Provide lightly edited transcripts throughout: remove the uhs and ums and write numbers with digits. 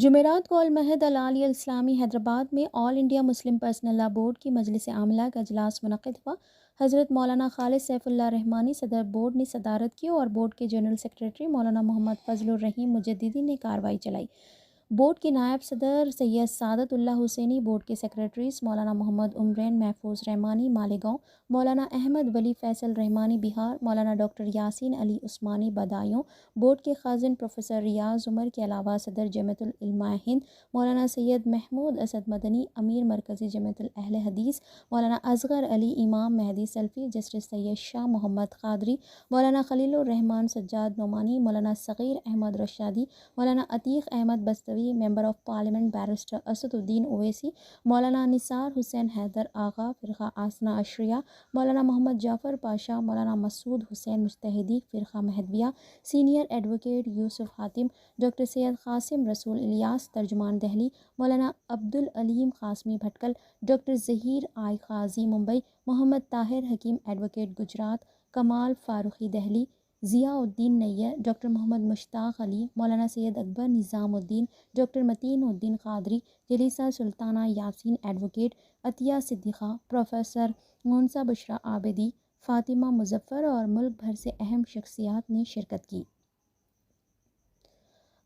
جمعرات کو المعہد العالیہ الاسلامی حیدرآباد میں آل انڈیا مسلم پرسنل لا بورڈ کی مجلس عاملہ کا اجلاس منعقد ہوا۔ حضرت مولانا خالد سیف اللہ رحمانی صدر بورڈ نے صدارت کی اور بورڈ کے جنرل سیکریٹری مولانا محمد فضل الرحیم مجددی نے کارروائی چلائی۔ بورڈ کے نائب صدر سید سعادت اللہ حسینی، بورڈ کے سیکریٹریز مولانا محمد عمرین محفوظ رحمانی مالیگاؤں، مولانا احمد ولی فیصل رحمانی بہار، مولانا ڈاکٹر یاسین علی عثمانی بدایوں، بورڈ کے خازن پروفیسر ریاض عمر کے علاوہ صدر جمعیت العلماء ہند مولانا سید محمود اسد مدنی، امیر مرکزی جمعیت اہل حدیث مولانا اصغر علی، امام مہدی سلفی، جسٹس سید شاہ محمد قادری، مولانا خلیل الرحمان سجاد نعمانی، مولانا صغیر Ahmad Rashadi, Maulana Atiq Ahmad Bastavi, member of parliament barrister Asaduddin Owaisi, مولانا نثار حسین حیدر آغا فرقہ آسنا اشریہ، مولانا محمد جعفر پاشا، مولانا مسعود حسین مجتہدی فرقہ مہدویہ، سینئر ایڈوکیٹ یوسف حاتم، ڈاکٹر سید قاسم رسول الیاس ترجمان دہلی، مولانا عبدالعلیم قاسمی بھٹکل، ڈاکٹر ظہیر آئی قاضی ممبئی، محمد طاہر حکیم ایڈوکیٹ گجرات، کمال فاروقی دہلی، ضیاء الدین نیّر، ڈاکٹر محمد مشتاق علی، مولانا سید اکبر نظام الدین، ڈاکٹر متین الدین قادری، جلیسہ سلطانہ یاسین ایڈوکیٹ، عطیہ صدیقہ، پروفیسر مونسہ بشرا عابدی، فاطمہ مظفر اور ملک بھر سے اہم شخصیات نے شرکت کی۔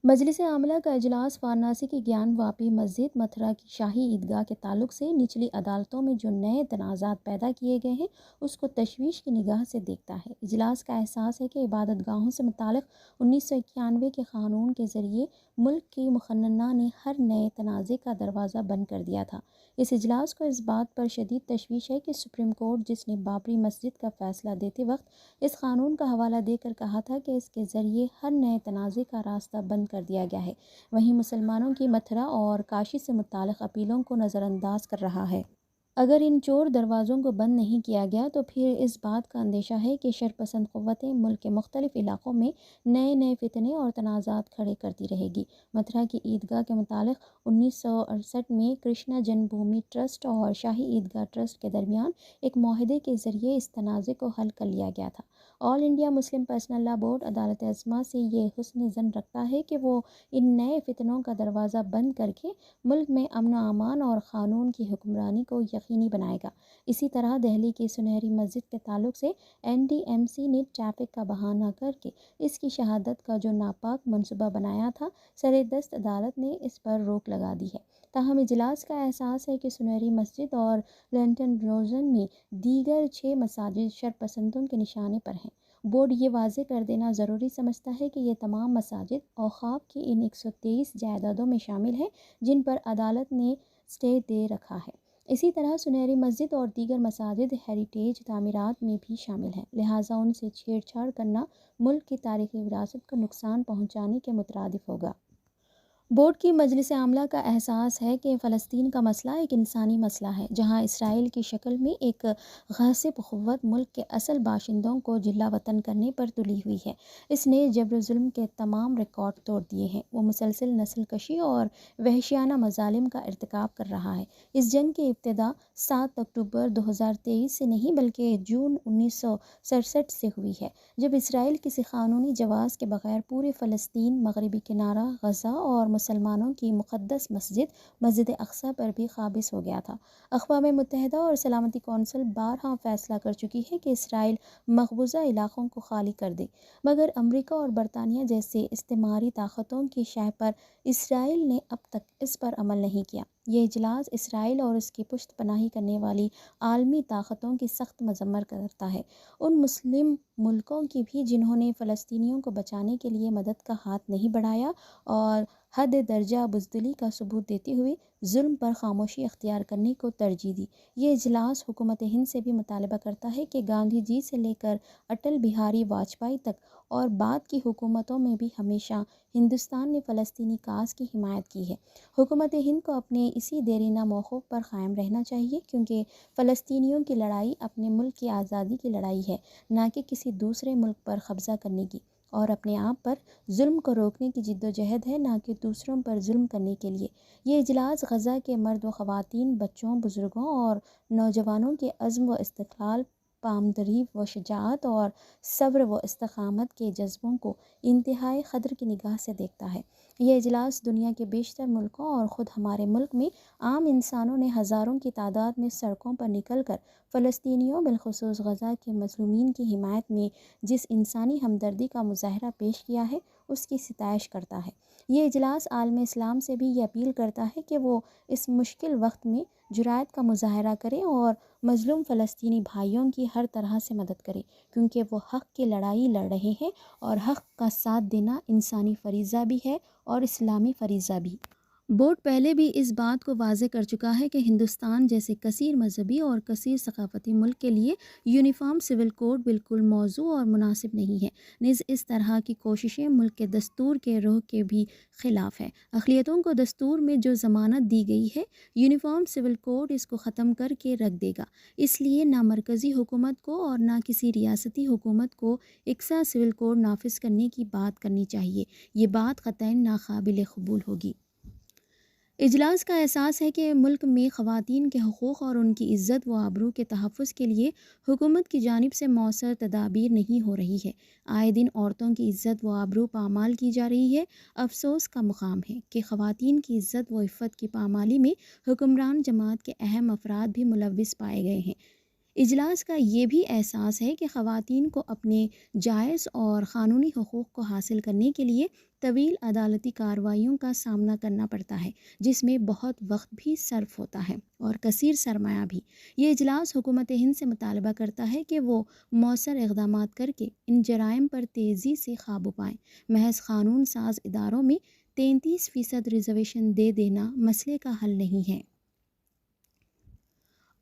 مجلس عاملہ کا اجلاس وارانسی کی گیان واپی مسجد، متھرا کی شاہی عیدگاہ کے تعلق سے نچلی عدالتوں میں جو نئے تنازعات پیدا کیے گئے ہیں اس کو تشویش کی نگاہ سے دیکھتا ہے۔ اجلاس کا احساس ہے کہ عبادت گاہوں سے متعلق 1991 کے قانون کے ذریعے ملک کی مقننہ نے ہر نئے تنازع کا دروازہ بند کر دیا تھا۔ اس اجلاس کو اس بات پر شدید تشویش ہے کہ سپریم کورٹ، جس نے بابری مسجد کا فیصلہ دیتے وقت اس قانون کا حوالہ دے کر کہا تھا کہ اس کے ذریعے ہر نئے تنازع کا راستہ بند کر دیا گیا ہے، وہیں مسلمانوں کی متھرا اور کاشی سے متعلق اپیلوں کو نظر انداز کر رہا ہے۔ اگر ان چور دروازوں کو بند نہیں کیا گیا تو پھر اس بات کا اندیشہ ہے کہ شرپسند قوتیں ملک کے مختلف علاقوں میں نئے فتنے اور تنازعات کھڑے کرتی رہے گی۔ متھرا کی عیدگاہ کے متعلق 1968 میں کرشنا جنم بھومی ٹرسٹ اور شاہی عیدگاہ ٹرسٹ کے درمیان ایک معاہدے کے ذریعے اس تنازع کو حل کر لیا گیا تھا۔ آل انڈیا مسلم پرسنل لا بورڈ عدالت عظمیٰ سے یہ حسن ظن رکھتا ہے کہ وہ ان نئے فتنوں کا دروازہ بند کر کے ملک میں امن و امان اور قانون کی حکمرانی کو یقینی بنائے گا۔ اسی طرح دہلی کی سنہری مسجد کے تعلق سے NDMC نے ٹریفک کا بہانہ کر کے اس کی شہادت کا جو ناپاک منصوبہ بنایا تھا، سردست عدالت نے اس پر روک لگا دی ہے۔ تاہم اجلاس کا احساس ہے کہ سنہری مسجد اور لنٹن روزن میں دیگر 6 مساجد شرپسندوں کے نشانے پر ہیں۔ بورڈ یہ واضح کر دینا ضروری سمجھتا ہے کہ یہ تمام مساجد اوقاف کی ان 123 جائیدادوں میں شامل ہیں جن پر عدالت نے اسٹے دے رکھا ہے۔ اسی طرح سنہری مسجد اور دیگر مساجد ہیریٹیج تعمیرات میں بھی شامل ہیں، لہٰذا ان سے چھیڑ چھاڑ کرنا ملک کی تاریخی وراثت کو نقصان پہنچانے کے مترادف ہوگا۔ بورڈ کی مجلس عاملہ کا احساس ہے کہ فلسطین کا مسئلہ ایک انسانی مسئلہ ہے، جہاں اسرائیل کی شکل میں ایک غاصب قوت ملک کے اصل باشندوں کو جلا وطن کرنے پر تلی ہوئی ہے۔ اس نے جبر و ظلم کے تمام ریکارڈ توڑ دیے ہیں۔ وہ مسلسل نسل کشی اور وحشیانہ مظالم کا ارتکاب کر رہا ہے۔ اس جنگ کی ابتدا 7 اکتوبر 2023 سے نہیں بلکہ جون 1967 سے ہوئی ہے، جب اسرائیل کسی قانونی جواز کے بغیر پورے فلسطین، مغربی کنارہ غزہ اور مسلمانوں کی مقدس مسجد اقصیٰ پر بھی قابض ہو گیا تھا۔ اقوام متحدہ اور سلامتی کونسل بارہا فیصلہ کر چکی ہے کہ اسرائیل مقبوضہ علاقوں کو خالی کر دے، مگر امریکہ اور برطانیہ جیسے استعماری طاقتوں کی شہ پر اسرائیل نے اب تک اس پر عمل نہیں کیا۔ یہ اجلاس اسرائیل اور اس کی پشت پناہی کرنے والی عالمی طاقتوں کی سخت مذمت کرتا ہے، ان مسلم ملکوں کی بھی جنہوں نے فلسطینیوں کو بچانے کے لیے مدد کا ہاتھ نہیں بڑھایا اور حد درجہ بزدلی کا ثبوت دیتے ہوئے ظلم پر خاموشی اختیار کرنے کو ترجیح دی۔ یہ اجلاس حکومت ہند سے بھی مطالبہ کرتا ہے کہ گاندھی جی سے لے کر اٹل بہاری واجپئی تک اور بعد کی حکومتوں میں بھی ہمیشہ ہندوستان نے فلسطینی کاز کی حمایت کی ہے۔ حکومت ہند کو اپنے اسی دیرینہ موقف پر قائم رہنا چاہیے، کیونکہ فلسطینیوں کی لڑائی اپنے ملک کی آزادی کی لڑائی ہے، نہ کہ کسی دوسرے ملک پر قبضہ کرنے کی، اور اپنے آپ پر ظلم کو روکنے کی جدوجہد ہے، نہ کہ دوسروں پر ظلم کرنے کے لیے۔ یہ اجلاس غزہ کے مرد و خواتین، بچوں، بزرگوں اور نوجوانوں کے عزم و استقلال پامدری و شجاعت اور صبر و استقامت کے جذبوں کو انتہائی قدر کی نگاہ سے دیکھتا ہے۔ یہ اجلاس دنیا کے بیشتر ملکوں اور خود ہمارے ملک میں عام انسانوں نے ہزاروں کی تعداد میں سڑکوں پر نکل کر فلسطینیوں بالخصوص غزہ کے مظلومین کی حمایت میں جس انسانی ہمدردی کا مظاہرہ پیش کیا ہے اس کی ستائش کرتا ہے۔ یہ اجلاس عالم اسلام سے بھی یہ اپیل کرتا ہے کہ وہ اس مشکل وقت میں جرأت کا مظاہرہ کرے اور مظلوم فلسطینی بھائیوں کی ہر طرح سے مدد کرے، کیونکہ وہ حق کی لڑائی لڑ رہے ہیں اور حق کا ساتھ دینا انسانی فریضہ بھی ہے اور اسلامی فریضہ بھی۔ بورڈ پہلے بھی اس بات کو واضح کر چکا ہے کہ ہندوستان جیسے کثیر مذہبی اور کثیر ثقافتی ملک کے لیے یونیفارم سول کوڈ بالکل موزوں اور مناسب نہیں ہے، نیز اس طرح کی کوششیں ملک کے دستور کے روح کے بھی خلاف ہے۔ اقلیتوں کو دستور میں جو ضمانت دی گئی ہے، یونیفارم سول کوڈ اس کو ختم کر کے رکھ دے گا۔ اس لیے نہ مرکزی حکومت کو اور نہ کسی ریاستی حکومت کو یکساں سول کوڈ نافذ کرنے کی بات کرنی چاہیے۔ یہ بات قطعاً ناقابل قبول ہوگی۔ اجلاس کا احساس ہے کہ ملک میں خواتین کے حقوق اور ان کی عزت و آبرو کے تحفظ کے لیے حکومت کی جانب سے مؤثر تدابیر نہیں ہو رہی ہے۔ آئے دن عورتوں کی عزت و آبرو پامال کی جا رہی ہے۔ افسوس کا مقام ہے کہ خواتین کی عزت و عفت کی پامالی میں حکمران جماعت کے اہم افراد بھی ملوث پائے گئے ہیں۔ اجلاس کا یہ بھی احساس ہے کہ خواتین کو اپنے جائز اور قانونی حقوق کو حاصل کرنے کے لیے طویل عدالتی کارروائیوں کا سامنا کرنا پڑتا ہے، جس میں بہت وقت بھی صرف ہوتا ہے اور کثیر سرمایہ بھی۔ یہ اجلاس حکومت ہند سے مطالبہ کرتا ہے کہ وہ مؤثر اقدامات کر کے ان جرائم پر تیزی سے قابو پائیں۔ محض قانون ساز اداروں میں 33% ریزرویشن دے دینا مسئلے کا حل نہیں ہے۔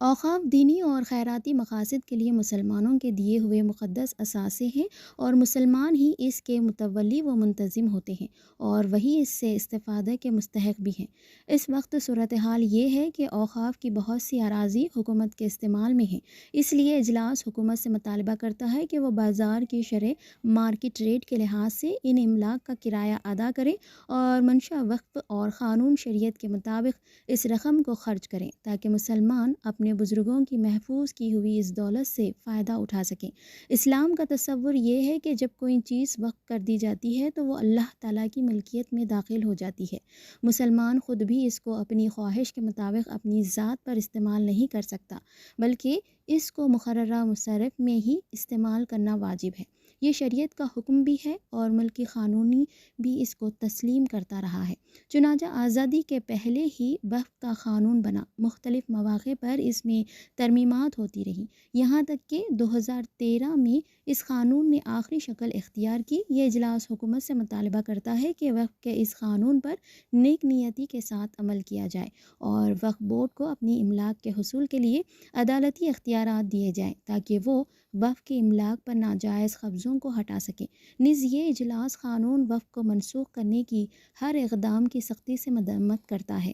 اوقاف دینی اور خیراتی مقاصد کے لیے مسلمانوں کے دیے ہوئے مقدس اثاثے ہیں اور مسلمان ہی اس کے متولی و منتظم ہوتے ہیں اور وہی اس سے استفادہ کے مستحق بھی ہیں۔ اس وقت صورتحال یہ ہے کہ اوقاف کی بہت سی اراضی حکومت کے استعمال میں ہیں، اس لیے اجلاس حکومت سے مطالبہ کرتا ہے کہ وہ بازار کی شرح مارکیٹ ریٹ کے لحاظ سے ان املاک کا کرایہ ادا کریں اور منشا وقف اور قانون شریعت کے مطابق اس رقم کو خرچ کریں تاکہ مسلمان اپنے بزرگوں کی محفوظ کی ہوئی اس دولت سے فائدہ اٹھا سکیں۔ اسلام کا تصور یہ ہے کہ جب کوئی چیز وقف کر دی جاتی ہے تو وہ اللہ تعالیٰ کی ملکیت میں داخل ہو جاتی ہے۔ مسلمان خود بھی اس کو اپنی خواہش کے مطابق اپنی ذات پر استعمال نہیں کر سکتا، بلکہ اس کو مقررہ مصرف میں ہی استعمال کرنا واجب ہے۔ یہ شریعت کا حکم بھی ہے اور ملکی قانونی بھی اس کو تسلیم کرتا رہا ہے۔ چنانچہ آزادی کے پہلے ہی وقف کا قانون بنا، مختلف مواقع پر اس میں ترمیمات ہوتی رہیں، یہاں تک کہ 2013 میں اس قانون نے آخری شکل اختیار کی۔ یہ اجلاس حکومت سے مطالبہ کرتا ہے کہ وقف کے اس قانون پر نیک نیتی کے ساتھ عمل کیا جائے اور وقف بورڈ کو اپنی املاک کے حصول کے لیے عدالتی اختیارات دیے جائیں تاکہ وہ وقف کے املاک پر ناجائز قبضوں کو ہٹا سکیں۔ نیز یہ اجلاس قانون وقف کو منسوخ کرنے کی ہر اقدام کی سختی سے مذمت کرتا ہے۔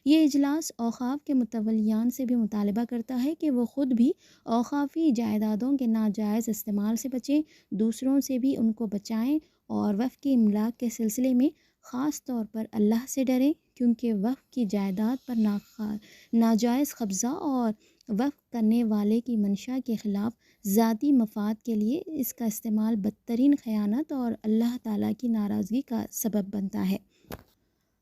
یہ اجلاس اوقاف کے متولیان سے بھی مطالبہ کرتا ہے کہ وہ خود بھی اوقافی جائیدادوں کے ناجائز استعمال سے بچیں، دوسروں سے بھی ان کو بچائیں اور وقف کی املاک کے سلسلے میں خاص طور پر اللہ سے ڈریں، کیونکہ وقف کی جائیداد پر ناجائز قبضہ اور وقف کرنے والے کی منشا کے خلاف ذاتی مفاد کے لیے اس کا استعمال بدترین خیانت اور اللہ تعالیٰ کی ناراضگی کا سبب بنتا ہے۔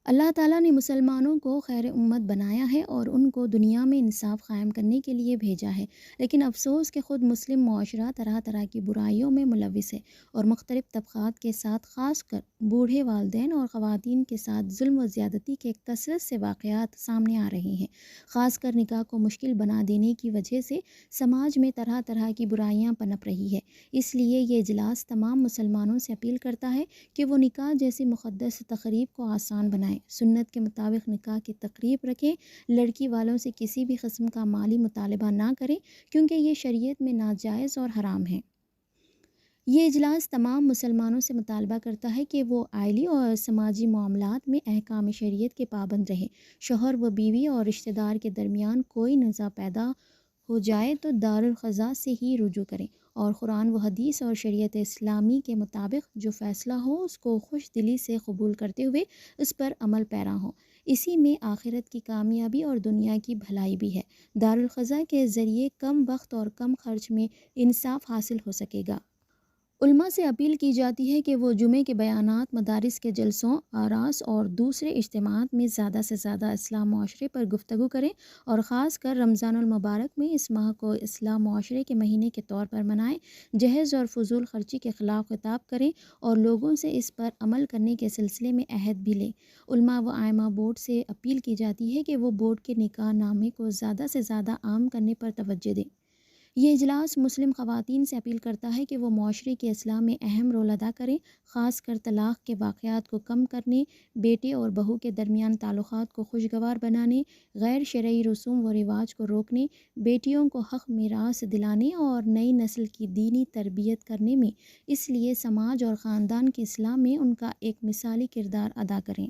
اللہ تعالیٰ نے مسلمانوں کو خیر امت بنایا ہے اور ان کو دنیا میں انصاف قائم کرنے کے لیے بھیجا ہے، لیکن افسوس کہ خود مسلم معاشرہ طرح طرح کی برائیوں میں ملوث ہے اور مختلف طبقات کے ساتھ خاص کر بوڑھے والدین اور خواتین کے ساتھ ظلم و زیادتی کے کثرت سے واقعات سامنے آ رہے ہیں۔ خاص کر نکاح کو مشکل بنا دینے کی وجہ سے سماج میں طرح طرح کی برائیاں پنپ رہی ہے۔ اس لیے یہ اجلاس تمام مسلمانوں سے اپیل کرتا ہے کہ وہ نکاح جیسی مقدس تقریب کو آسان بنائیں، سنت کے مطابق نکاح کی تقریب رکھیں، لڑکی والوں سے کسی بھی قسم کا مالی مطالبہ نہ کریں کیونکہ یہ شریعت میں ناجائز اور حرام ہے۔ یہ اجلاس تمام مسلمانوں سے مطالبہ کرتا ہے کہ وہ آئلی اور سماجی معاملات میں احکام شریعت کے پابند رہیں۔ شوہر و بیوی اور رشتہ دار کے درمیان کوئی نزاع پیدا ہو جائے تو دارالقضاء سے ہی رجوع کریں اور قرآن و حدیث اور شریعت اسلامی کے مطابق جو فیصلہ ہو اس کو خوش دلی سے قبول کرتے ہوئے اس پر عمل پیرا ہوں۔ اسی میں آخرت کی کامیابی اور دنیا کی بھلائی بھی ہے۔ دارالقضا کے ذریعے کم وقت اور کم خرچ میں انصاف حاصل ہو سکے گا۔ علماء سے اپیل کی جاتی ہے کہ وہ جمعے کے بیانات، مدارس کے جلسوں، آراس اور دوسرے اجتماعات میں زیادہ سے زیادہ اصلاح معاشرے پر گفتگو کریں اور خاص کر رمضان المبارک میں اس ماہ کو اصلاح معاشرے کے مہینے کے طور پر منائیں۔ جہیز اور فضول خرچی کے خلاف خطاب کریں اور لوگوں سے اس پر عمل کرنے کے سلسلے میں عہد بھی لیں۔ علماء و ائمہ بورڈ سے اپیل کی جاتی ہے کہ وہ بورڈ کے نکاح نامے کو زیادہ سے زیادہ عام کرنے پر توجہ دیں۔ یہ اجلاس مسلم خواتین سے اپیل کرتا ہے کہ وہ معاشرے کی اصلاح میں اہم رول ادا کریں، خاص کر طلاق کے واقعات کو کم کرنے، بیٹے اور بہو کے درمیان تعلقات کو خوشگوار بنانے، غیر شرعی رسوم و رواج کو روکنے، بیٹیوں کو حق میراث دلانے اور نئی نسل کی دینی تربیت کرنے میں، اس لیے سماج اور خاندان کی اصلاح میں ان کا ایک مثالی کردار ادا کریں۔